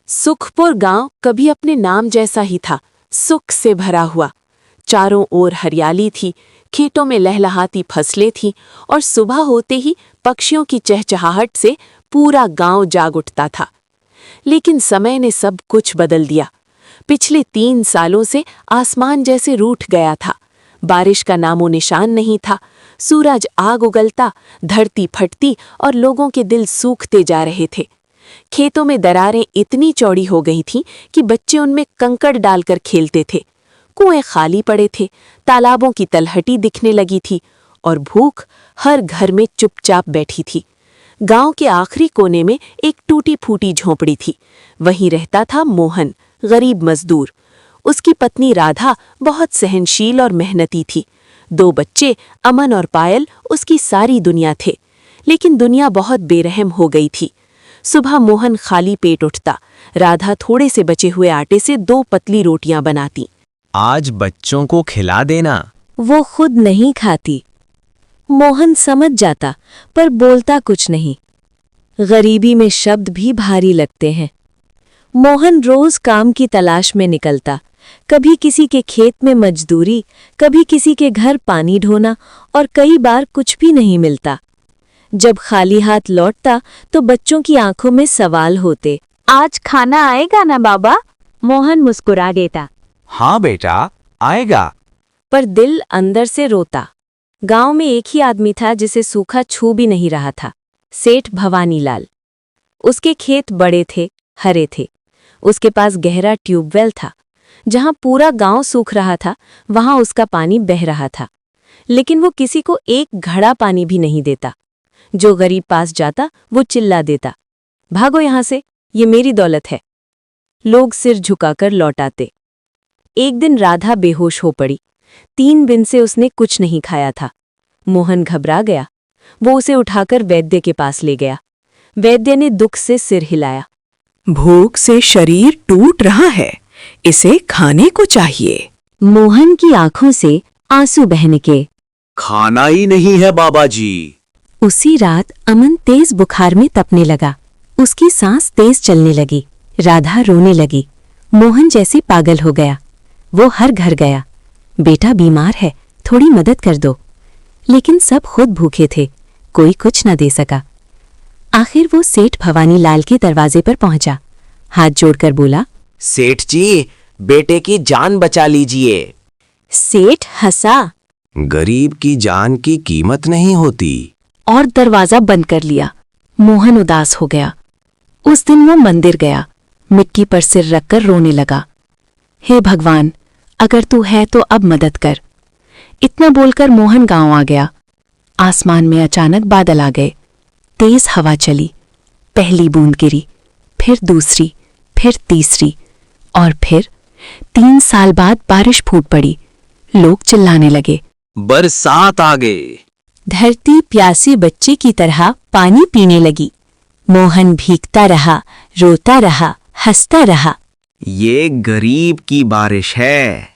सुखपुर गांव कभी अपने नाम जैसा ही था, सुख से भरा हुआ। चारों ओर हरियाली थी, खेतों में लहलहाती फसलें थीं और सुबह होते ही पक्षियों की चहचहाहट से पूरा गांव जाग उठता था। लेकिन समय ने सब कुछ बदल दिया। पिछले 3 सालों से आसमान जैसे रूठ गया था। बारिश का नामो निशान नहीं था। सूरज आग उगलता, धरती फटती और लोगों के दिल सूखते जा रहे थे। खेतों में दरारें इतनी चौड़ी हो गई थीं कि बच्चे उनमें कंकड़ डालकर खेलते थे। कुएं खाली पड़े थे, तालाबों की तलहटी दिखने लगी थी और भूख हर घर में चुपचाप बैठी थी। गांव के आखिरी कोने में एक टूटी-फूटी झोंपड़ी थी। वहीं रहता था मोहन, गरीब मजदूर। उसकी पत्नी राधा बहुत सहनशील और मेहनती थी। 2 बच्चे अमन और पायल उसकी सारी दुनिया थे। लेकिन दुनिया बहुत बेरहम हो गई थी। सुबह मोहन खाली पेट उठता, राधा थोड़े से बचे हुए आटे से 2 पतली रोटियां बनाती। आज बच्चों को खिला देना। वो खुद नहीं खाती। मोहन समझ जाता पर बोलता कुछ नहीं। गरीबी में शब्द भी भारी लगते हैं। मोहन रोज काम की तलाश में निकलता, कभी किसी के खेत में मजदूरी, कभी किसी के घर पानी ढोना और कई बार कुछ भी नहीं मिलता। जब खाली हाथ लौटता तो बच्चों की आंखों में सवाल होते। आज खाना आएगा ना बाबा? मोहन मुस्कुरा देता। हाँ बेटा, आएगा। पर दिल अंदर से रोता। गांव में एक ही आदमी था जिसे सूखा छू भी नहीं रहा था, सेठ भवानीलाल। उसके खेत बड़े थे, हरे थे। उसके पास गहरा ट्यूबवेल था। जहां पूरा गांव सूख रहा था, वहां उसका पानी बह रहा था। लेकिन वो किसी को एक घड़ा पानी भी नहीं देता। जो गरीब पास जाता वो चिल्ला देता, भागो यहां से, ये मेरी दौलत है। लोग सिर झुकाकर लौट आते। एक दिन राधा बेहोश हो पड़ी। 3 दिन से उसने कुछ नहीं खाया था। मोहन घबरा गया। वो उसे उठाकर वैद्य के पास ले गया। वैद्य ने दुख से सिर हिलाया। भूख से शरीर टूट रहा है, इसे खाने को चाहिए। मोहन की आंखों से आंसू बहने के। खाना ही नहीं है बाबा जी। उसी रात अमन तेज बुखार में तपने लगा। उसकी सांस तेज चलने लगी। राधा रोने लगी। मोहन जैसे पागल हो गया। वो हर घर गया, बेटा बीमार है, थोड़ी मदद कर दो। लेकिन सब खुद भूखे थे, कोई कुछ न दे सका। आखिर वो सेठ भवानीलाल के दरवाजे पर पहुंचा। हाथ जोड़कर बोला, सेठ जी, बेटे की जान बचा लीजिए। सेठ हंसा। गरीब की जान की कीमत नहीं होती। और दरवाजा बंद कर लिया। मोहन उदास हो गया। उस दिन वो मंदिर गया, मिट्टी पर सिर रखकर रोने लगा। हे भगवान, अगर तू है तो अब मदद कर। इतना बोलकर मोहन गांव आ गया। आसमान में अचानक बादल आ गए। तेज हवा चली। पहली बूंद गिरी, फिर दूसरी, फिर तीसरी और फिर 3 साल बाद बारिश फूट पड़ी। लोग चिल्लाने लगे, बरसात आ गई। धरती प्यासे बच्चे की तरह पानी पीने लगी। मोहन भीगता रहा, रोता रहा, हंसता रहा। ये गरीब की बारिश है।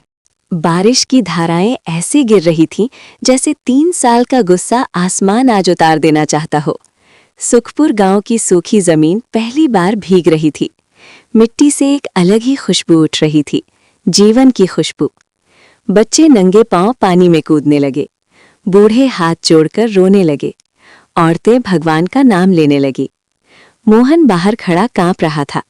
बारिश की धाराएं ऐसे गिर रही थीं जैसे 3 साल का गुस्सा आसमान आज उतार देना चाहता हो। सुखपुर गांव की सूखी जमीन पहली बार भीग रही थी। मिट्टी से एक अलग ही खुशबू उठ रही थी, जीवन की खुशबू। बच्चे नंगे पांव पानी में कूदने लगे। बूढ़े हाथ जोड़कर रोने लगे। औरतें भगवान का नाम लेने लगी। मोहन बाहर खड़ा कांप रहा था।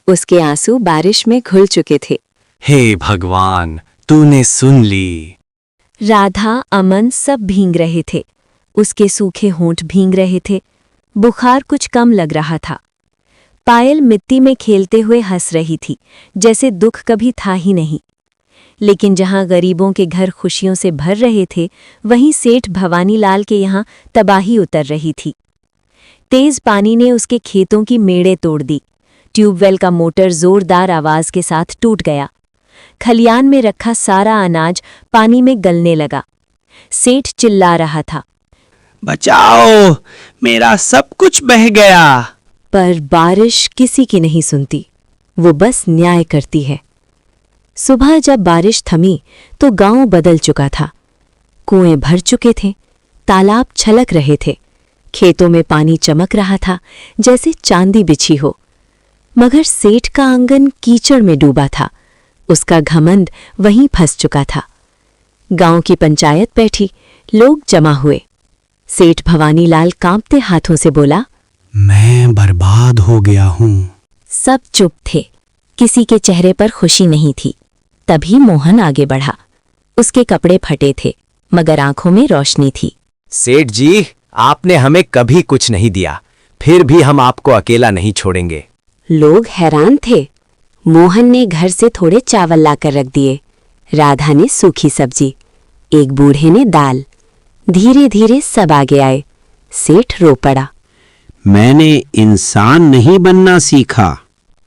उसके आंसू बारिश में घुल चुके थे। हे भगवान, तूने सुन ली। राधा, अमन सब भींग रहे थे। उसके सूखे होंठ भींग रहे थे। बुखार कुछ कम लग रहा था। पायल मिट्टी में खेलते हुए हंस रही थी, जैसे दुख कभी था ही नहीं। लेकिन जहां गरीबों के घर खुशियों से भर रहे थे, वहीं सेठ भवानीलाल के यहाँ तबाही उतर रही थी। तेज पानी ने उसके खेतों की मेड़ें तोड़ दी। ट्यूबवेल का मोटर जोरदार आवाज के साथ टूट गया। खलियान में रखा सारा अनाज पानी में गलने लगा। सेठ चिल्ला रहा था, बचाओ, मेरा सब कुछ बह गया। पर बारिश किसी की नहीं सुनती। वो बस न्याय करती है। सुबह जब बारिश थमी तो गांव बदल चुका था। कुएं भर चुके थे, तालाब छलक रहे थे, खेतों में पानी चमक रहा था जैसे चांदी बिछी हो। मगर सेठ का आंगन कीचड़ में डूबा था। उसका घमंड वहीं फंस चुका था। गांव की पंचायत बैठी, लोग जमा हुए। सेठ भवानीलाल कांपते हाथों से बोला, मैं बर्बाद हो गया हूँ। सब चुप थे, किसी के चेहरे पर खुशी नहीं थी। तभी मोहन आगे बढ़ा। उसके कपड़े फटे थे, मगर आंखों में रोशनी थी। सेठ जी, आपने हमें कभी कुछ नहीं दिया, फिर भी हम आपको अकेला नहीं छोड़ेंगे। लोग हैरान थे। मोहन ने घर से थोड़े चावल लाकर रख दिए, राधा ने सूखी सब्जी, एक बूढ़े ने दाल। धीरे धीरे सब आगे आए। सेठ रो पड़ा। मैंने इंसान नहीं बनना सीखा।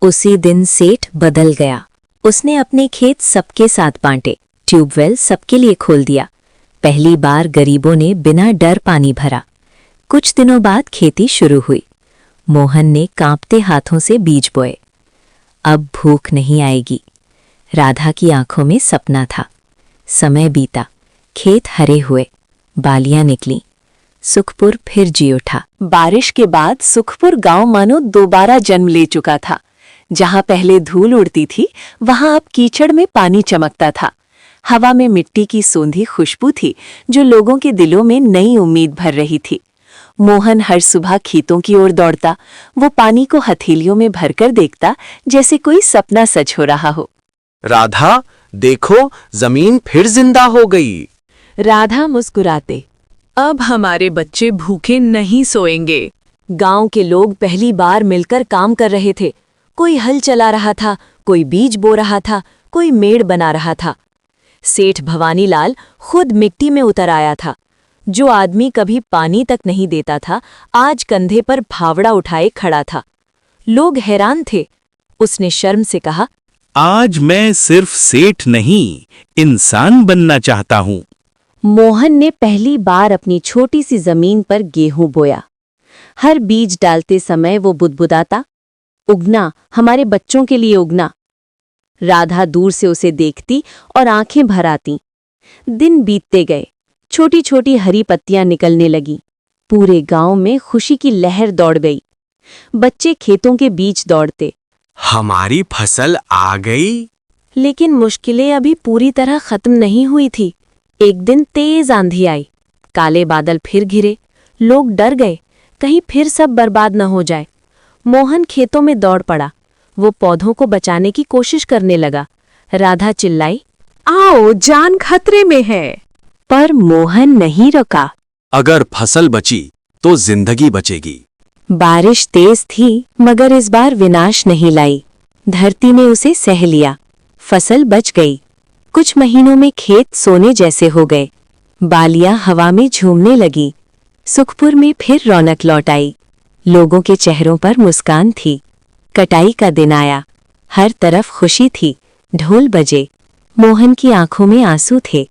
उसी दिन सेठ बदल गया। उसने अपने खेत सबके साथ बांटे, ट्यूबवेल सबके लिए खोल दिया। पहली बार गरीबों ने बिना डर पानी भरा। कुछ दिनों बाद खेती शुरू हुई। मोहन ने कांपते हाथों से बीज बोए। अब भूख नहीं आएगी। राधा की आंखों में सपना था। समय बीता, खेत हरे हुए, बालियां निकलीं। सुखपुर फिर जी उठा। बारिश के बाद सुखपुर गांव मानो दोबारा जन्म ले चुका था। जहां पहले धूल उड़ती थी, वहां अब कीचड़ में पानी चमकता था। हवा में मिट्टी की सोंधी खुशबू थी, जो लोगों के दिलों में नई उम्मीद भर रही थी। मोहन हर सुबह खेतों की ओर दौड़ता। वो पानी को हथेलियों में भरकर देखता, जैसे कोई सपना सच हो रहा हो। राधा, देखो, जमीन फिर जिंदा हो गई। राधा मुस्कुराते, अब हमारे बच्चे भूखे नहीं सोएंगे। गांव के लोग पहली बार मिलकर काम कर रहे थे। कोई हल चला रहा था, कोई बीज बो रहा था, कोई मेड़ बना रहा था। सेठ भवानीलाल खुद मिट्टी में उतर आया था। जो आदमी कभी पानी तक नहीं देता था, आज कंधे पर फावड़ा उठाए खड़ा था। लोग हैरान थे। उसने शर्म से कहा, आज मैं सिर्फ सेठ नहीं, इंसान बनना चाहता हूँ। मोहन ने पहली बार अपनी छोटी सी जमीन पर गेहूं बोया। हर बीज डालते समय वो बुदबुदाता, उगना, हमारे बच्चों के लिए उगना। राधा दूर से उसे देखती और आंखें भर आती। दिन बीतते गए, छोटी छोटी हरी पत्तियां निकलने लगीं। पूरे गांव में खुशी की लहर दौड़ गई। बच्चे खेतों के बीच दौड़ते। हमारी फसल आ गई। लेकिन मुश्किलें अभी पूरी तरह खत्म नहीं हुई थी। एक दिन तेज आंधी आई। काले बादल फिर घिरे। लोग डर गए, कहीं फिर सब बर्बाद न हो जाए। मोहन खेतों में दौड़ पड़ा। वो पौधों को बचाने की कोशिश करने लगा। राधा चिल्लाई, आओ, जान खतरे में है। पर मोहन नहीं रुका। अगर फसल बची तो जिंदगी बचेगी। बारिश तेज थी, मगर इस बार विनाश नहीं लाई। धरती ने उसे सह लिया। फसल बच गई। कुछ महीनों में खेत सोने जैसे हो गए। बालियां हवा में झूमने लगी। सुखपुर में फिर रौनक लौट आई। लोगों के चेहरों पर मुस्कान थी। कटाई का दिन आया। हर तरफ खुशी थी। ढोल बजे। मोहन की आंखों में आंसू थे।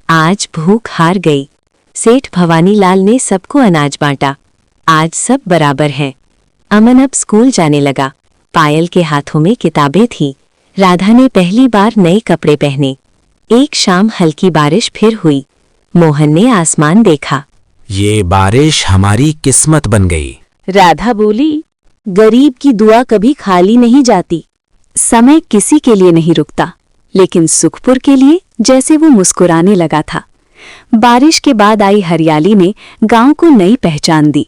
आज भूख हार गई। सेठ भवानीलाल ने सबको अनाज बांटा। आज सब बराबर हैं। अमन अब स्कूल जाने लगा। पायल के हाथों में किताबें थीं। राधा ने पहली बार नए कपड़े पहने। एक शाम हल्की बारिश फिर हुई। मोहन ने आसमान देखा। ये बारिश हमारी किस्मत बन गई। राधा बोली, गरीब की दुआ कभी खाली नहीं जाती। समय किसी के लिए नहीं रुकता, लेकिन सुखपुर के लिए जैसे वो मुस्कुराने लगा था। बारिश के बाद आई हरियाली ने गांव को नई पहचान दी।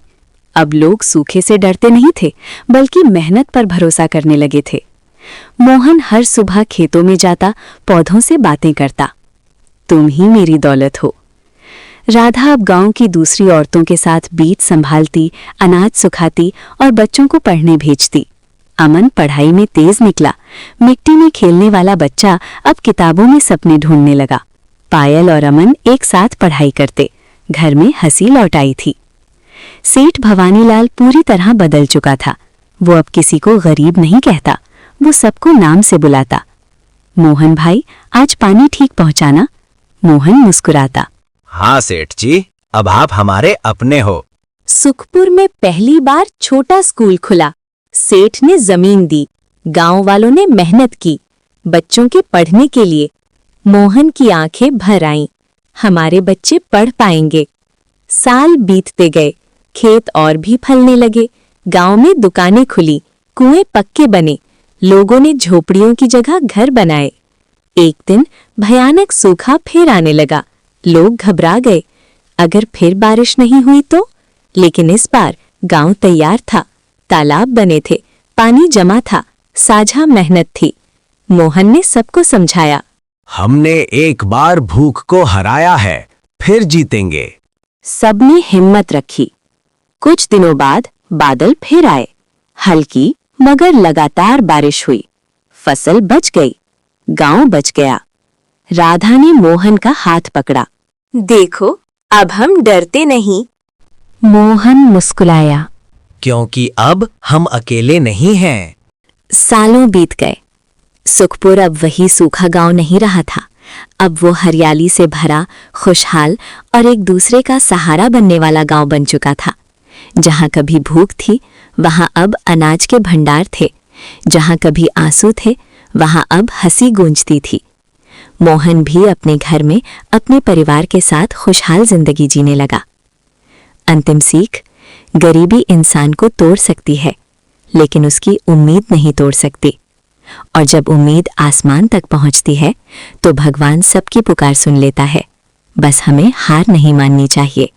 अब लोग सूखे से डरते नहीं थे, बल्कि मेहनत पर भरोसा करने लगे थे। मोहन हर सुबह खेतों में जाता, पौधों से बातें करता। तुम ही मेरी दौलत हो। राधा अब गांव की दूसरी औरतों के साथ बीज संभालती, अनाज सुखाती और बच्चों को पढ़ने भेजती। अमन पढ़ाई में तेज निकला। मिट्टी में खेलने वाला बच्चा अब किताबों में सपने ढूंढने लगा। पायल और अमन एक साथ पढ़ाई करते। घर में हंसी लौट आई थी। सेठ भवानीलाल पूरी तरह बदल चुका था। वो अब किसी को गरीब नहीं कहता, वो सबको नाम से बुलाता। मोहन भाई, आज पानी ठीक पहुंचाना। मोहन मुस्कुराता। हाँ सेठ जी, अब आप हमारे अपने हो। सुखपुर में पहली बार छोटा स्कूल खुला। सेठ ने जमीन दी। गांव वालों ने मेहनत की बच्चों के पढ़ने के लिए। मोहन की आंखें भर आईं। हमारे बच्चे पढ़ पाएंगे। साल बीतते गए। खेत और भी फलने लगे। गांव में दुकानें खुली। कुएं पक्के बने, लोगों ने झोपड़ियों की जगह घर बनाए। एक दिन भयानक सूखा फिर आने लगा। लोग घबरा गए, अगर फिर बारिश नहीं हुई तो? लेकिन इस बार गांव तैयार था। तालाब बने थे, पानी जमा था, साझा मेहनत थी। मोहन ने सबको समझाया। हमने एक बार भूख को हराया है, फिर जीतेंगे। सबने हिम्मत रखी। कुछ दिनों बाद बादल फिर आए। हल्की मगर लगातार बारिश हुई। फसल बच गई, गांव बच गया। राधा ने मोहन का हाथ पकड़ा। देखो, अब हम डरते नहीं। मोहन मुस्कुराया। क्योंकि अब हम अकेले नहीं हैं। सालों बीत गए। सुखपुर अब वही सूखा गांव नहीं रहा था। अब वो हरियाली से भरा, खुशहाल और एक दूसरे का सहारा बनने वाला गांव बन चुका था। जहां कभी भूख थी, वहां अब अनाज के भंडार थे। जहां कभी आंसू थे, वहां अब हंसी गूंजती थी। मोहन भी अपने घर में अपने परिवार के साथ खुशहाल जिंदगी जीने लगा। अंतिम सीख, गरीबी इंसान को तोड़ सकती है, लेकिन उसकी उम्मीद नहीं तोड़ सकती। और जब उम्मीद आसमान तक पहुंचती है, तो भगवान सबकी पुकार सुन लेता है। बस हमें हार नहीं माननी चाहिए।